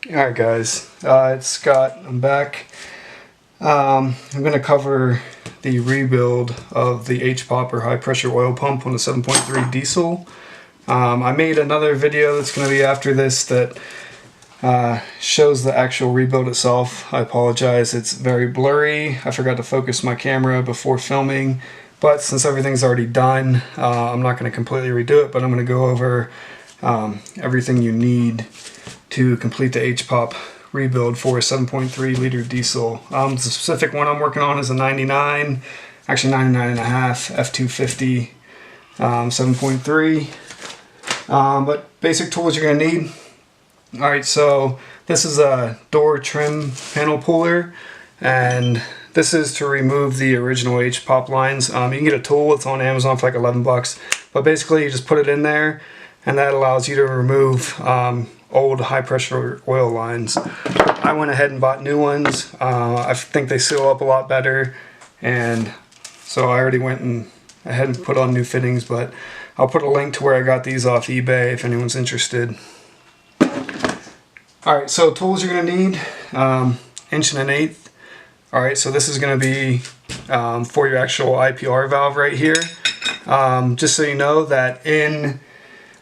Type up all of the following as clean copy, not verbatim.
Alright guys, it's Scott. I'm back. I'm going to cover the rebuild of the H-Pop or high pressure oil pump on a 7.3 diesel. I made another video that's going to be after this that shows the actual rebuild itself. I apologize, it's very blurry. I forgot to focus my camera before filming, but since everything's already done, I'm not going to completely redo it, but I'm going to go over everything you need to complete the H-Pop rebuild for a 7.3 liter diesel. The specific one I'm working on is a 99, actually 99 and a half F250 7.3. But basic tools you're going to need. Alright, so this is a door trim panel puller, and this is to remove the original H-Pop lines. You can get a tool, it's on Amazon for like 11 bucks, but basically you just put it in there and that allows you to remove old high pressure oil lines. I went ahead and bought new ones. I think they seal up a lot better, and so I already went ahead and put on new fittings, but I'll put a link to where I got these off eBay if anyone's interested. Alright, so tools you're going to need, 1 1/8". Alright, so this is going to be for your actual IPR valve right here. Just so you know that in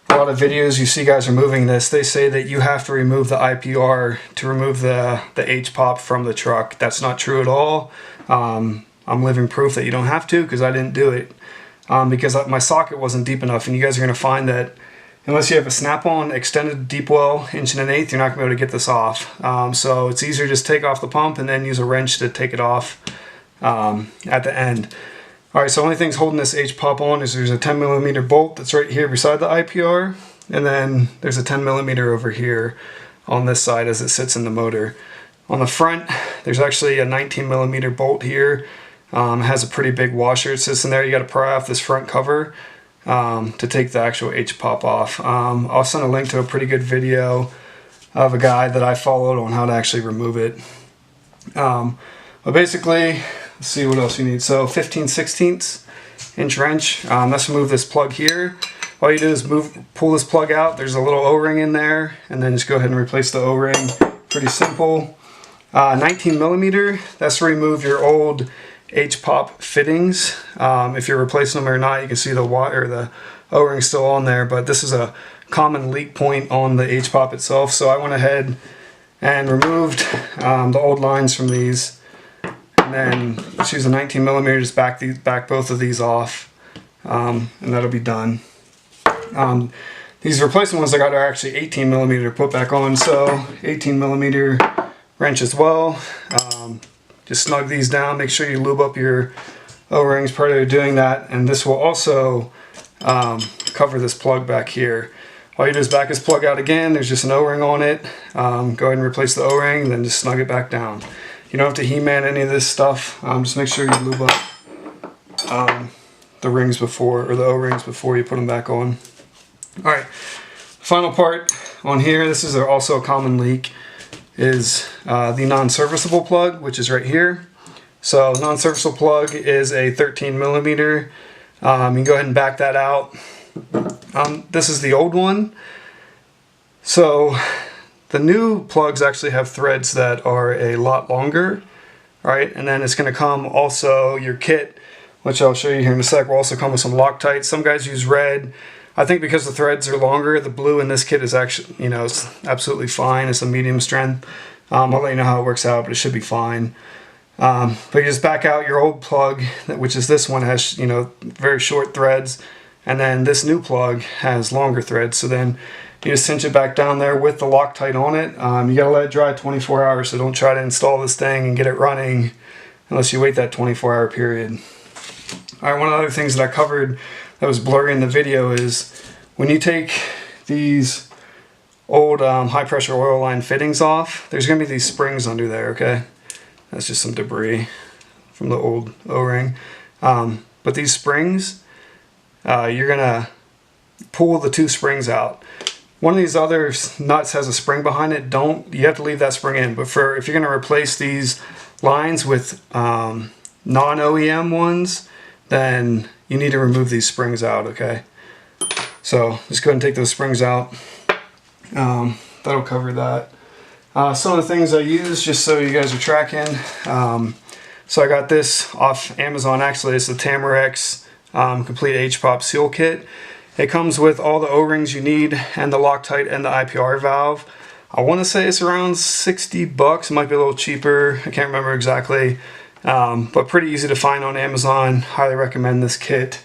a lot of videos you see guys removing this, they say that you have to remove the IPR to remove the H-Pop from the truck. That's not true at all. I'm living proof that you don't have to, because I didn't do it. Because my socket wasn't deep enough, and you guys are going to find that unless you have a snap-on extended deep well 1 1/8", you're not going to be able to get this off. So it's easier to just take off the pump and then use a wrench to take it off at the end. Alright, so the only thing's holding this H-Pop on is there's a 10mm bolt that's right here beside the IPR, and then there's a 10mm over here on this side as it sits in the motor. On the front, there's actually a 19mm bolt here. It has a pretty big washer. It sits in there. You got to pry off this front cover to take the actual H-Pop off. I'll send a link to a pretty good video of a guy that I followed on how to actually remove it. But basically, let's see what else you need. So 15/16 inch wrench. Let's remove this plug here. All you do is pull this plug out. There's a little O-ring in there, and then just go ahead and replace the O-ring. Pretty simple. 19mm. That's to remove your old H-Pop fittings. If you're replacing them or not, you can see the O-ring still on there, but this is a common leak point on the H-Pop itself. So I went ahead and removed the old lines from these. And then let's use a 19mm, just back both of these off, and that'll be done. These replacement ones I got are actually 18mm to put back on, so 18mm wrench as well. Just snug these down, make sure you lube up your O-rings prior to doing that, and this will also cover this plug back here. All you do is back this plug out again, there's just an O-ring on it. Go ahead and replace the O-ring, then just snug it back down. You don't have to He-Man any of this stuff. Just make sure you lube up the rings before, or the O-rings before you put them back on. Alright, final part on here, this is also a common leak, is the non-serviceable plug, which is right here. So non-serviceable plug is a 13mm. You can go ahead and back that out. This is the old one. So the new plugs actually have threads that are a lot longer, right? And then it's going to come also, your kit, which I'll show you here in a sec, will also come with some Loctite. Some guys use red. I think because the threads are longer, the blue in this kit is actually, it's absolutely fine. It's a medium strength. I'll let you know how it works out, but it should be fine. But you just back out your old plug, which is this one, has, very short threads. And then this new plug has longer threads. So then you just cinch it back down there with the Loctite on it. You gotta let it dry 24 hours, so don't try to install this thing and get it running unless you wait that 24-hour period. Alright, one of the other things that I covered that was blurry in the video is when you take these old high pressure oil line fittings off, there's gonna be these springs under there, okay? That's just some debris from the old O-ring. But these springs, you're gonna pull the 2 springs out. One of these other nuts has a spring behind it. You have to leave that spring in. But if you're going to replace these lines with non-OEM ones, then you need to remove these springs out, okay? So just go ahead and take those springs out. That'll cover that. Some of the things I use, just so you guys are tracking. So I got this off Amazon. Actually, it's the Tamerex Complete H-Pop Seal Kit. It comes with all the O-rings you need and the Loctite and the IPR valve. I want to say it's around 60 bucks. It might be a little cheaper. I can't remember exactly. But pretty easy to find on Amazon. Highly recommend this kit.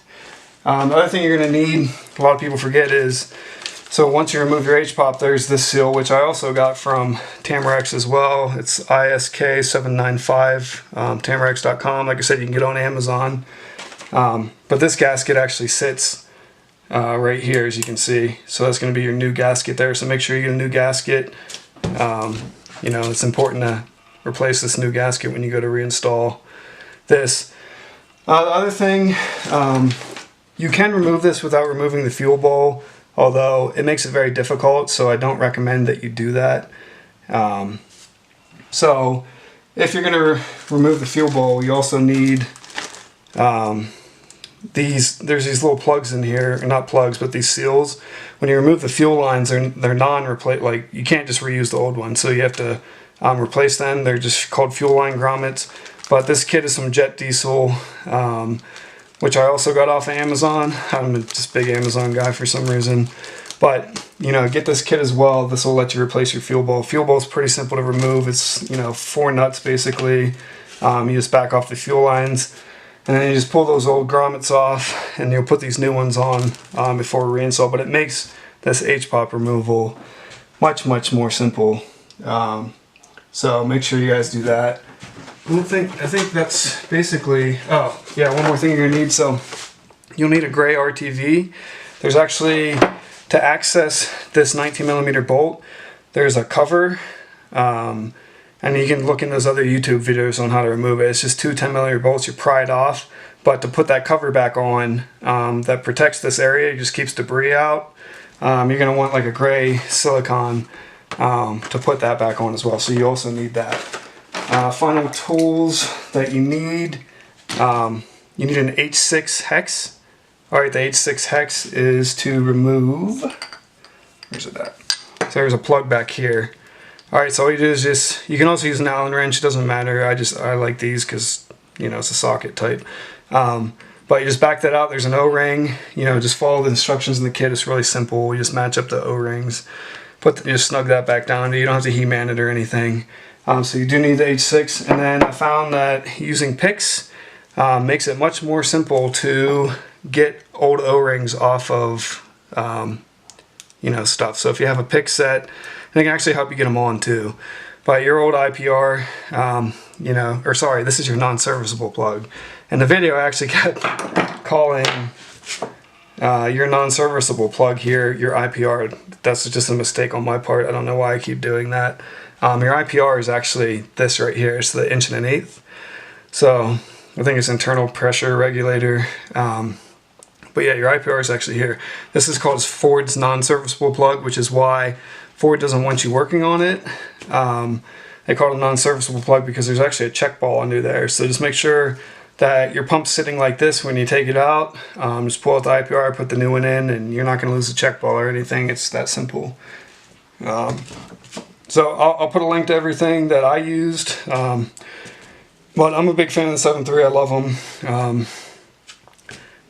The other thing you're going to need, a lot of people forget, is so once you remove your H-Pop, there's this seal, which I also got from Tamerex as well. It's ISK795, Tamerex.com. Like I said, you can get on Amazon. But this gasket actually sits right here, as you can see. So that's going to be your new gasket there. So make sure you get a new gasket. You know, it's important to replace this new gasket when you go to reinstall this. The other thing, you can remove this without removing the fuel bowl, although it makes it very difficult, so I don't recommend that you do that. So if you're going to remove the fuel bowl, you also need there's these little plugs in here, or not plugs, but these seals. When you remove the fuel lines, they're non-replace, like you can't just reuse the old ones, so you have to replace them. They're just called fuel line grommets. But this kit is some jet diesel, which I also got off of Amazon. I'm just a big Amazon guy for some reason. But, you know, get this kit as well. This will let you replace your fuel bowl. Fuel bowl is pretty simple to remove. It's, you know, 4 nuts basically. You just back off the fuel lines. And then you just pull those old grommets off, and you'll put these new ones on before reinstall. But it makes this H-Pop removal much, much more simple. So make sure you guys do that. I think that's basically, oh yeah, one more thing you're gonna need. So you'll need a gray RTV. There's actually, to access this 19mm bolt, there's a cover, and you can look in those other YouTube videos on how to remove it. It's just 2 10mm bolts, you pry it off, but to put that cover back on, that protects this area, it just keeps debris out. You're gonna want like a gray silicone to put that back on as well, so you also need that. Final tools that you need an H6 hex. Alright, the H6 hex is to remove, where's it at? So there's a plug back here. Alright, so all you do is just, you can also use an Allen wrench, it doesn't matter. I like these because, you know, it's a socket type. But you just back that out, there's an O-ring, you know, just follow the instructions in the kit, it's really simple. You just match up the O-rings, you just snug that back down, you don't have to He-Man it or anything. So you do need the H6, and then I found that using picks makes it much more simple to get old O-rings off of, you know, stuff. So if you have a pick set, they can actually help you get them on too. But your old IPR, you know, or sorry, this is your non-serviceable plug. In the video, I actually kept calling your non-serviceable plug here your IPR. That's just a mistake on my part. I don't know why I keep doing that. Your IPR is actually this right here. It's the 1 1/8". So I think it's internal pressure regulator. But yeah, your IPR is actually here. This is called Ford's non-serviceable plug, which is why Ford doesn't want you working on it. They call it a non-serviceable plug because there's actually a check ball under there. So just make sure that your pump's sitting like this when you take it out. Just pull out the IPR, put the new one in, and you're not going to lose the check ball or anything. It's that simple. So I'll put a link to everything that I used. But I'm a big fan of the 7.3. I love them.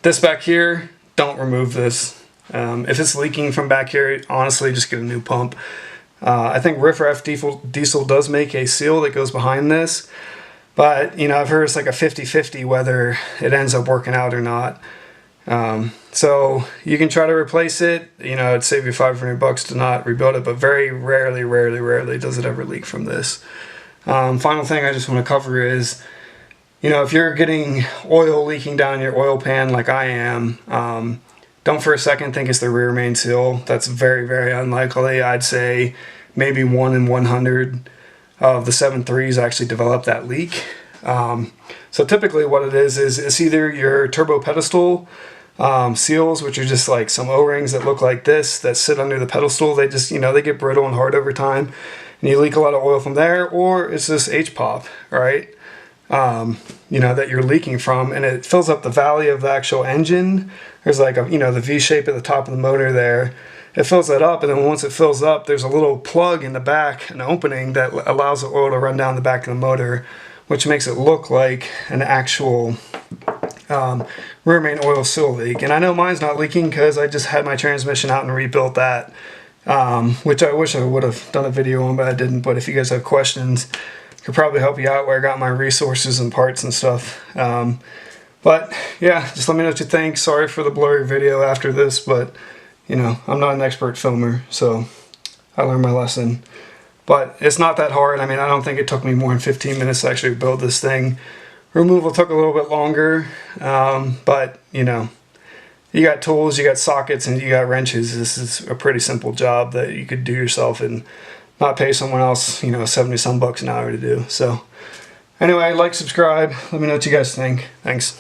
This back here, don't remove this. If it's leaking from back here, honestly, just get a new pump. I think Riff Raff Diesel does make a seal that goes behind this. But, you know, I've heard it's like a 50-50 whether it ends up working out or not. So you can try to replace it. You know, it'd save you $500 to not rebuild it, but very rarely does it ever leak from this. Final thing I just want to cover is, you know, if you're getting oil leaking down your oil pan like I am, don't for a second think it's the rear main seal. That's very unlikely. I'd say maybe 1 in 100 of the 7.3s actually develop that leak. So typically what it is it's either your turbo pedestal seals, which are just like some O-rings that look like this that sit under the pedestal. They just, you know, they get brittle and hard over time, and you leak a lot of oil from there. Or it's this H-pop, right? You know, that you're leaking from, and it fills up the valley of the actual engine. There's like a, you know, the V shape at the top of the motor there, it fills that up, and then once it fills up, there's a little plug in the back, an opening that allows the oil to run down the back of the motor, which makes it look like an actual rear main oil seal leak. And I know mine's not leaking because I just had my transmission out and rebuilt that, which I wish I would have done a video on, but I didn't. But if you guys have questions, I could probably help you out where I got my resources and parts and stuff. But yeah, just let me know what you think. Sorry for the blurry video after this, but you know, I'm not an expert filmer, so I learned my lesson. But it's not that hard. I mean, I don't think it took me more than 15 minutes to actually build this thing. Removal took a little bit longer, but you know, you got tools, you got sockets, and you got wrenches. This is a pretty simple job that you could do yourself and not pay someone else, you know, 70 some bucks an hour to do. So anyway, like, subscribe, let me know what you guys think. Thanks.